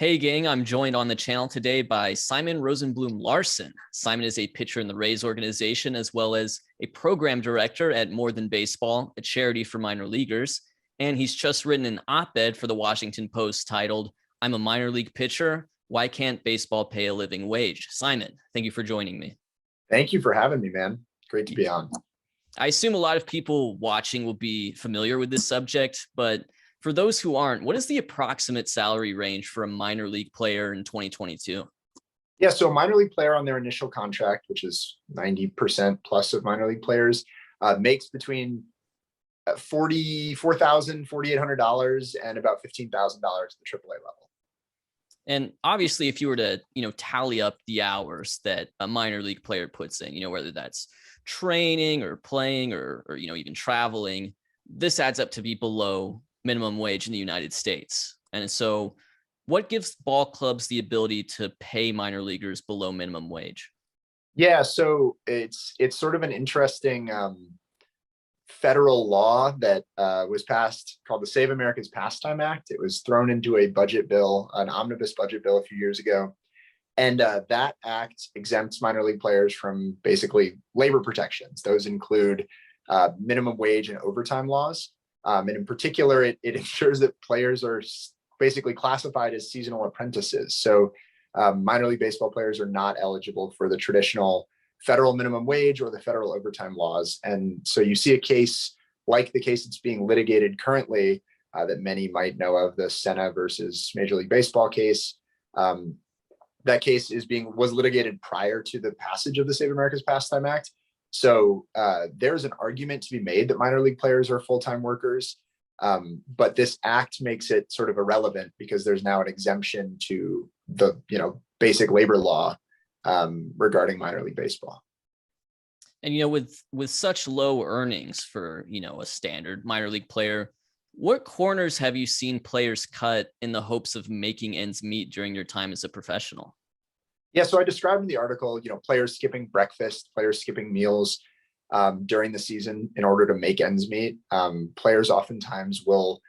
Hey gang, I'm joined on the channel today by Simon Rosenblum Larson. Simon is a pitcher in the Rays organization, as well as a program director at More Than Baseball, a charity for minor leaguers. And he's just written an op-ed for the Washington Post titled, "I'm a minor league pitcher. Why can't baseball pay a living wage?" Simon, thank you for joining me. Thank you for having me, man. Great to be on. I assume a lot of people watching will be familiar with this subject, but for those who aren't, what is the approximate salary range for a minor league player in 2022? Yeah, so a minor league player on their initial contract, which is 90% plus of minor league players, makes between $44,000, and about $15,000 at the AAA level. And obviously, if you were to, tally up the hours that a minor league player puts in, whether that's training or playing or even traveling, this adds up to be below minimum wage in the United States. And so what gives ball clubs the ability to pay minor leaguers below minimum wage? Yeah, so it's sort of an interesting federal law that was passed called the Save America's Pastime Act. It was thrown into a budget bill, an omnibus budget bill a few years ago. And that act exempts minor league players from basically labor protections. Those include minimum wage and overtime laws. And in particular, it ensures that players are basically classified as seasonal apprentices. So minor league baseball players are not eligible for the traditional federal minimum wage or the federal overtime laws. And so you see a case like the case that's being litigated currently that many might know of, the Senna versus Major League Baseball case. That case was litigated prior to the passage of the Save America's Pastime Act. So there's an argument to be made that minor league players are full-time workers, but this act makes it sort of irrelevant because there's now an exemption to the basic labor law regarding minor league baseball. And with such low earnings for a standard minor league player, what corners have you seen players cut in the hopes of making ends meet during your time as a professional? Yeah, so I described in the article, players skipping breakfast, players skipping meals during the season in order to make ends meet. Players oftentimes will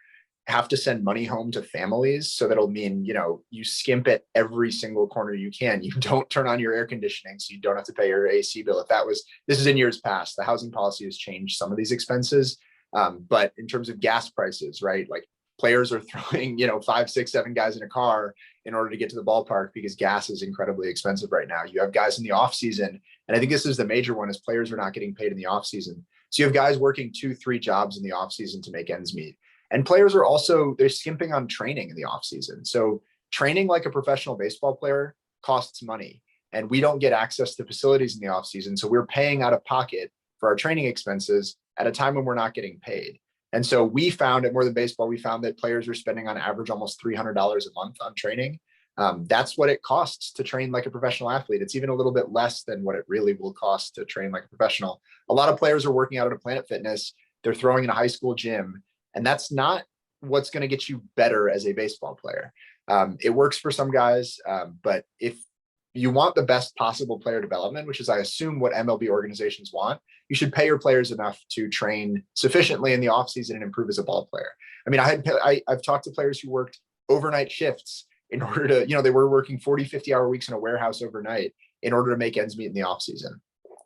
have to send money home to families. So that'll mean, you skimp at every single corner you can. You don't turn on your air conditioning, so you don't have to pay your AC bill. This is in years past. The housing policy has changed some of these expenses. But in terms of gas prices, right? Like players are throwing, 5, 6, 7 guys in a car in order to get to the ballpark because gas is incredibly expensive right now. You have guys in the off season. And I think this is the major one, is players are not getting paid in the off season. So you have guys working 2, 3 jobs in the off season to make ends meet. And players are they're skimping on training in the off season. So training like a professional baseball player costs money, and we don't get access to facilities in the off season. So we're paying out of pocket for our training expenses at a time when we're not getting paid. And so we found at More Than Baseball, that players are spending on average almost $300 a month on training. That's what it costs to train like a professional athlete. It's even a little bit less than what it really will cost to train like a professional. A lot of players are working out at a Planet Fitness. They're throwing in a high school gym, and that's not what's going to get you better as a baseball player. It works for some guys, but if you want the best possible player development, which is, I assume, what MLB organizations want, you should pay your players enough to train sufficiently in the offseason and improve as a ball player. I mean, I've talked to players who worked overnight shifts in order to, they were working 40, 50-hour weeks in a warehouse overnight in order to make ends meet in the offseason.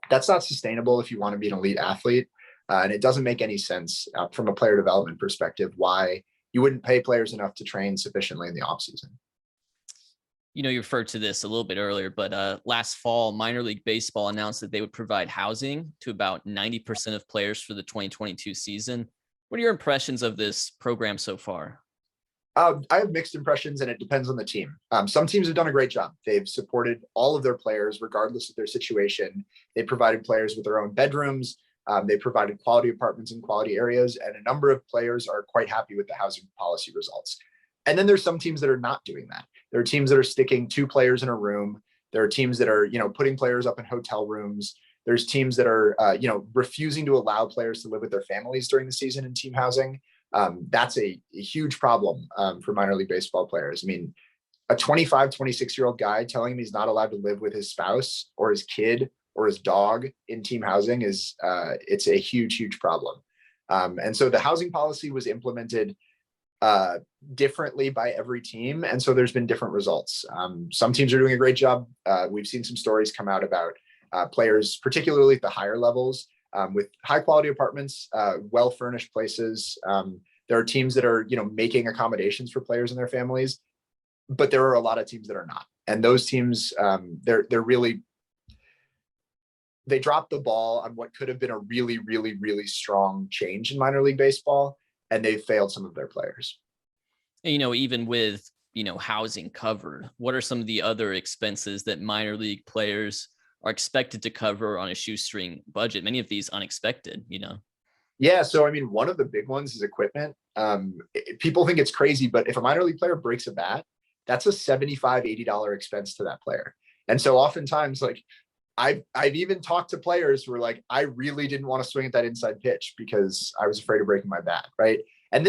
That's not sustainable if you want to be an elite athlete. And it doesn't make any sense from a player development perspective why you wouldn't pay players enough to train sufficiently in the offseason. You referred to this a little bit earlier, but last fall, minor league baseball announced that they would provide housing to about 90% of players for the 2022 season. What are your impressions of this program so far? I have mixed impressions, and it depends on the team. Some teams have done a great job. They've supported all of their players, regardless of their situation. They provided players with their own bedrooms. They provided quality apartments in quality areas, and a number of players are quite happy with the housing policy results. And then there's some teams that are not doing that. There are teams that are sticking 2 players in a room. There are teams that are, putting players up in hotel rooms. There's teams that are, refusing to allow players to live with their families during the season in team housing. That's a huge problem for minor league baseball players. I mean, a 25, 26-year-old guy telling him he's not allowed to live with his spouse or his kid or his dog in team housing it's a huge, huge problem. And so the housing policy was implemented differently by every team. And so there's been different results. Some teams are doing a great job. We've seen some stories come out about players, particularly at the higher levels, with high quality apartments, well furnished places. There are teams that are, making accommodations for players and their families, but there are a lot of teams that are not. And those teams, they dropped the ball on what could have been a really, really, really strong change in minor league baseball, and they failed some of their players. Even with, housing covered, what are some of the other expenses that minor league players are expected to cover on a shoestring budget? Many of these unexpected, Yeah. So, one of the big ones is equipment. People think it's crazy, but if a minor league player breaks a bat, that's a $75, $80 expense to that player. And so oftentimes, like, I've even talked to players who are like, I really didn't want to swing at that inside pitch because I was afraid of breaking my bat. Right. And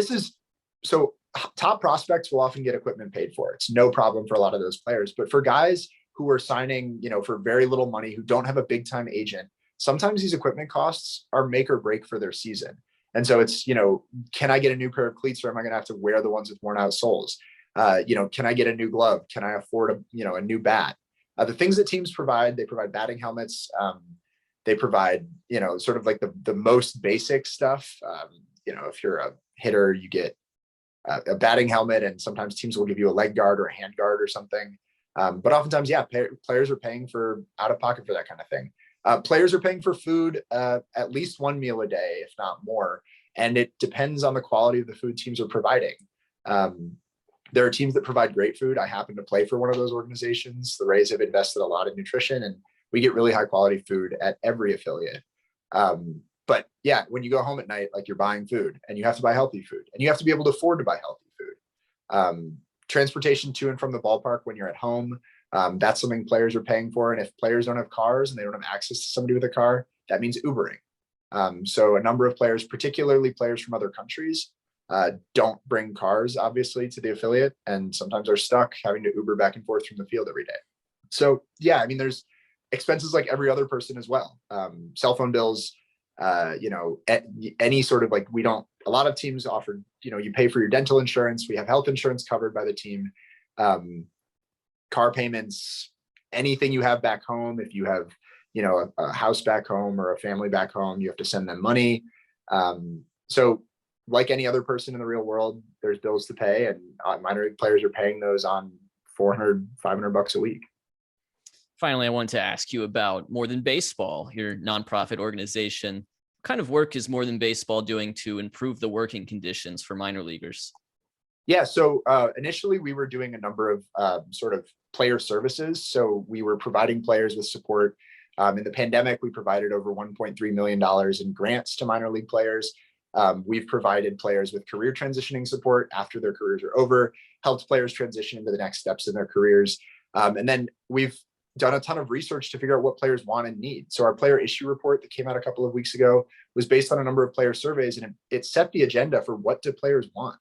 so top prospects will often get equipment paid for. It's no problem for a lot of those players. But for guys who are signing, for very little money, who don't have a big time agent, sometimes these equipment costs are make or break for their season. And so it's, can I get a new pair of cleats, or am I going to have to wear the ones with worn out soles? Can I get a new glove? Can I afford a new bat? The things that teams provide, they provide batting helmets. They provide, sort of like the most basic stuff. If you're a hitter, you get a batting helmet, and sometimes teams will give you a leg guard or a hand guard or something. But oftentimes, players are paying for out of pocket for that kind of thing. Players are paying for food, at least one meal a day, if not more. And it depends on the quality of the food teams are providing. There are teams that provide great food. I happen to play for one of those organizations. The Rays have invested a lot in nutrition, and we get really high quality food at every affiliate. But yeah, when you go home at night, like, you're buying food, and you have to buy healthy food, and you have to be able to afford to buy healthy food. Transportation to and from the ballpark when you're at home, that's something players are paying for. And if players don't have cars and they don't have access to somebody with a car, that means Ubering. So a number of players, particularly players from other countries, don't bring cars, obviously, to the affiliate, and sometimes are stuck having to Uber back and forth from the field every day. So yeah, there's expenses like every other person as well. Cell phone bills, any sort of, like, a lot of teams offer, you pay for your dental insurance. We have health insurance covered by the team. Car payments, anything you have back home. If you have, a house back home or a family back home, you have to send them money. So like any other person in the real world, there's bills to pay, and minor league players are paying those on $400, $500 a week. Finally, I wanted to ask you about More Than Baseball, your nonprofit organization. What kind of work is More Than Baseball doing to improve the working conditions for minor leaguers? Yeah, so initially we were doing a number of sort of player services. So we were providing players with support. In the pandemic, we provided over $1.3 million in grants to minor league players. We've provided players with career transitioning support after their careers are over, helped players transition into the next steps in their careers. And then we've done a ton of research to figure out what players want and need. So our player issue report that came out a couple of weeks ago was based on a number of player surveys, and it set the agenda for what do players want.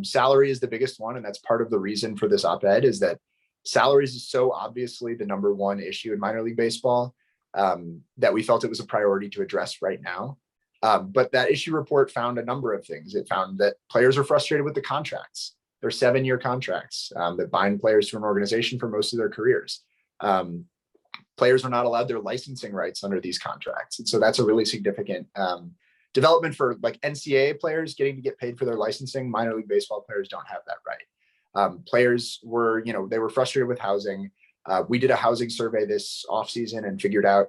Salary is the biggest one, and that's part of the reason for this op-ed, is that salaries is so obviously the number one issue in minor league baseball, that we felt it was a priority to address right now. But that issue report found a number of things. It found that players are frustrated with the contracts. They're 7-year contracts that bind players to an organization for most of their careers. Players are not allowed their licensing rights under these contracts. And so that's a really significant development for, like, NCAA players getting to get paid for their licensing. Minor league baseball players don't have that right. Players were, they were frustrated with housing. We did a housing survey this offseason and figured out,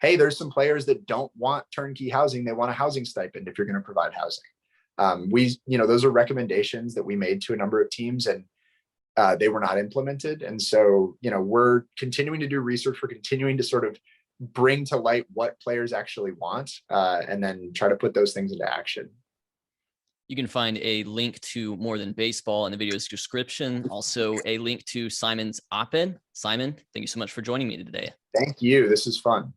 hey, there's some players that don't want turnkey housing. They want a housing stipend if you're going to provide housing. Those are recommendations that we made to a number of teams, and they were not implemented. And so, we're continuing to do research. We're continuing to sort of bring to light what players actually want, and then try to put those things into action. You can find a link to More Than Baseball in the video's description. Also a link to Simon's op-ed. Simon, thank you so much for joining me today. Thank you. This is fun.